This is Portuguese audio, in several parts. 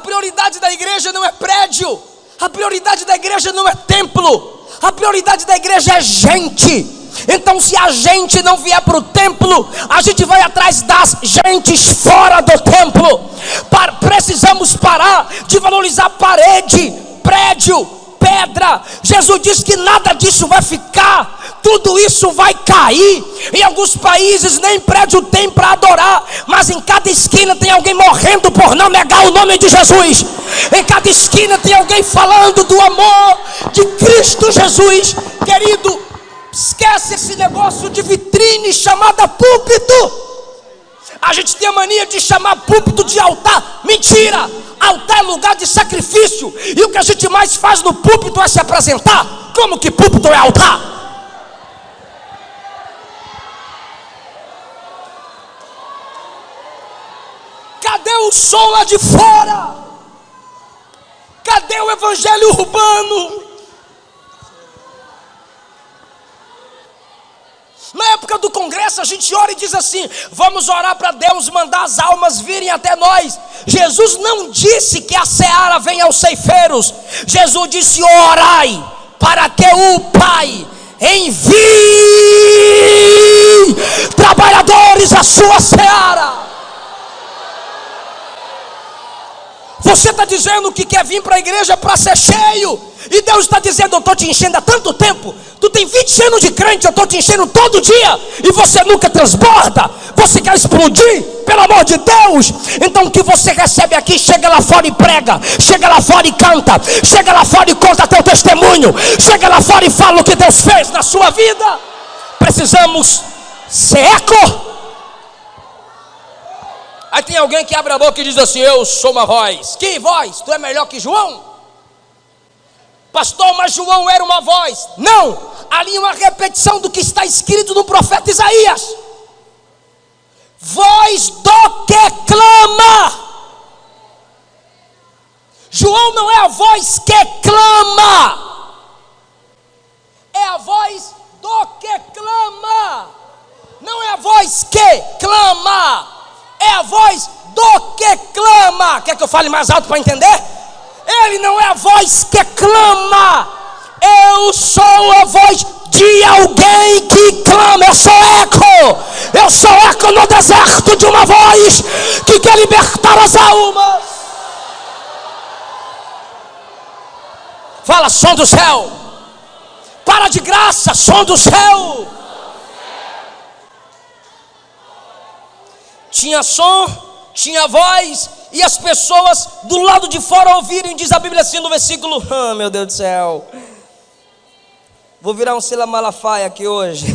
prioridade da igreja não é prédio, a prioridade da igreja não é templo, a prioridade da igreja é gente. Então, se a gente não vier para o templo, a gente vai atrás das gentes fora do templo. Precisamos parar de valorizar parede, prédio, pedra. Jesus disse que nada disso vai ficar, tudo isso vai cair. Em alguns países nem prédio tem para adorar, mas em cada esquina tem alguém morrendo por não negar o nome de Jesus. Em cada esquina tem alguém falando do amor de Cristo Jesus. Querido, esquece esse negócio de vitrine chamada púlpito. A gente tem a mania de chamar púlpito de altar. Mentira! Altar é lugar de sacrifício, e o que a gente mais faz no púlpito é se apresentar. Como que púlpito é altar? Cadê o som lá de fora? Cadê o evangelho urbano? Na época do congresso a gente ora e diz assim: vamos orar para Deus mandar as almas virem até nós. Jesus não disse que a seara venha aos ceifeiros. Jesus disse: orai para que o Pai envie trabalhadores à sua seara. Você está dizendo que quer vir para a igreja para ser cheio, e Deus está dizendo: eu estou te enchendo há tanto tempo. Tu tem 20 anos de crente, eu estou te enchendo todo dia, e você nunca transborda. Você quer explodir, pelo amor de Deus. Então o que você recebe aqui, chega lá fora e prega, chega lá fora e canta, chega lá fora e conta teu testemunho, chega lá fora e fala o que Deus fez na sua vida. Precisamos ser eco. Aí tem alguém que abre a boca e diz assim: eu sou uma voz. Que voz? Tu é melhor que João? Pastor, mas João era uma voz. Não, ali é uma repetição do que está escrito no profeta Isaías. Voz do que clama. João não é a voz que clama, é a voz do que clama. Não é a voz que clama, é a voz do que clama. Quer que eu fale mais alto para entender? Ele não é a voz que clama. Eu sou a voz de alguém que clama. Eu sou eco. Eu sou eco no deserto de uma voz que quer libertar as almas. Fala, som do céu. Para de graça, som do céu. Tinha som, tinha voz, e as pessoas do lado de fora ouvirem. Diz a Bíblia assim no versículo, meu Deus do céu, vou virar um Sila Malafaia aqui hoje.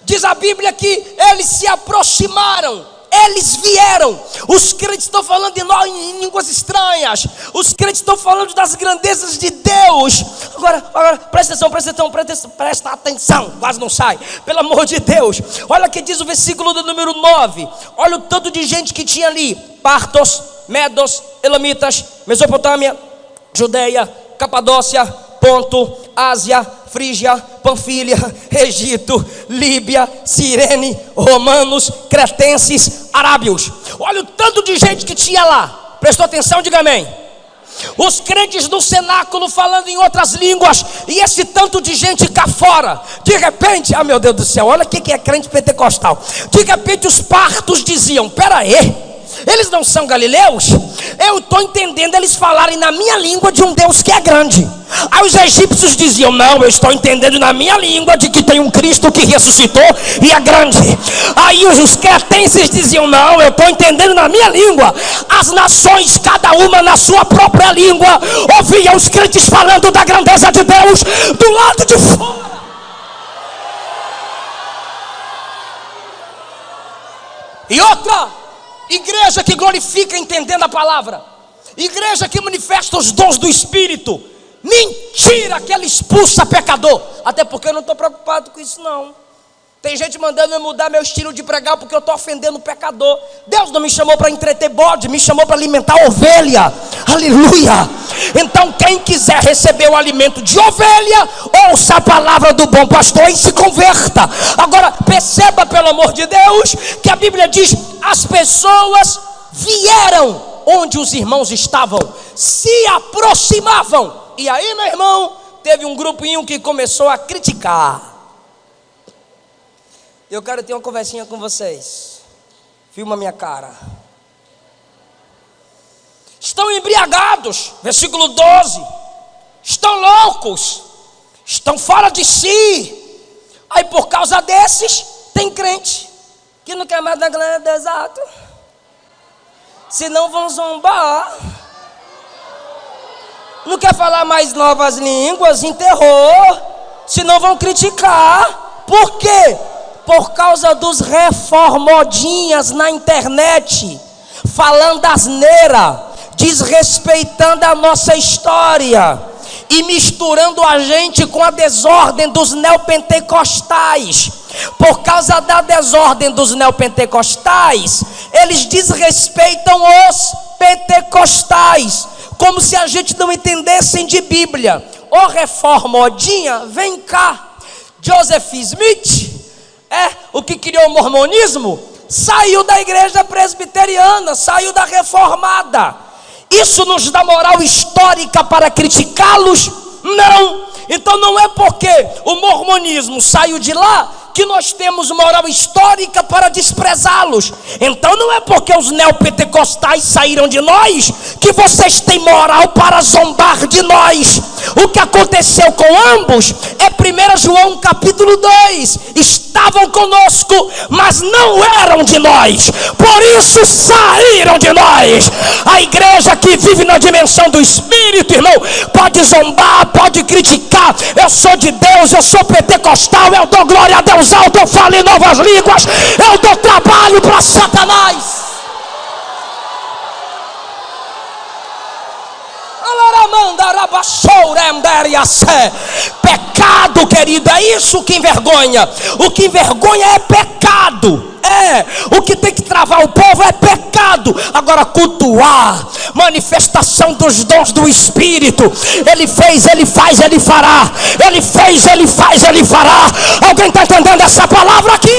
Diz a Bíblia que eles se aproximaram, eles vieram. Os crentes estão falando em línguas estranhas, os crentes estão falando das grandezas de Deus. Agora presta atenção, quase não sai, pelo amor de Deus. Olha o que diz o versículo do número 9. Olha o tanto de gente que tinha ali: partos, medos, elamitas, Mesopotâmia, Judeia, Capadócia, Ponto, Ásia, Frígia, Panfilha, Egito, Líbia, Cirene, romanos, cretenses, arábios. Olha o tanto de gente que tinha lá. Prestou atenção? Diga amém. Os crentes no cenáculo falando em outras línguas, e esse tanto de gente cá fora. De repente, meu Deus do céu, olha o que é crente pentecostal. De repente os partos diziam: pera aí, eles não são galileus? Eu estou entendendo eles falarem na minha língua de um Deus que é grande. Aí os egípcios diziam: não, eu estou entendendo na minha língua de que tem um Cristo que ressuscitou e é grande. Aí os cretenses diziam: não, eu estou entendendo na minha língua. As nações, cada uma na sua própria língua, ouviam os crentes falando da grandeza de Deus do lado de fora. E outra, igreja que glorifica entendendo a palavra, igreja que manifesta os dons do Espírito. Mentira que ela expulsa pecador. Até porque eu não estou preocupado com isso não. Tem gente mandando eu mudar meu estilo de pregar porque eu estou ofendendo o pecador. Deus não me chamou para entreter bode, me chamou para alimentar ovelha. Aleluia. Então quem quiser receber o alimento de ovelha, ouça a palavra do bom pastor e se converta. Agora perceba, pelo amor de Deus, que a Bíblia diz: as pessoas vieram. onde os irmãos estavam, se aproximavam. E aí, meu irmão, teve um grupinho que começou a criticar. Eu quero ter uma conversinha com vocês. Filma minha cara. Estão embriagados, versículo 12. Estão loucos, estão fora de si. Aí por causa desses, tem crente que não quer mais da glória do deserto, senão vão zombar. Não quer falar mais novas línguas, em terror, senão vão criticar. Por quê? Por causa dos reformodinhas na internet, falando asneira, desrespeitando a nossa história e misturando a gente com a desordem dos neopentecostais. Por causa da desordem dos neopentecostais, eles desrespeitam os pentecostais, como se a gente não entendesse de Bíblia. Ô reformodinha, vem cá. Joseph Smith, o que criou o mormonismo, saiu da igreja presbiteriana, saiu da reformada. Isso nos dá moral histórica para criticá-los? Não. Então não é porque o mormonismo saiu de lá que nós temos moral histórica para desprezá-los. Então não é porque os neopentecostais saíram de nós que vocês têm moral para zombar de nós. O que aconteceu com ambos é 1 João capítulo 2. Estavam conosco, mas não eram de nós, por isso saíram de nós. A igreja que vive na dimensão do Espírito, irmão, pode zombar, pode criticar. Eu sou de Deus, eu sou pentecostal, eu dou glória a Deus alto, eu falo em novas línguas, eu dou trabalho para Satanás. Pecado, querido, é isso que envergonha. O que envergonha é pecado. O que tem que travar o povo é pecado. Agora cultuar, manifestação dos dons do Espírito. Ele fez, ele faz, ele fará. Ele fez, ele faz, ele fará. Alguém está entendendo essa palavra aqui?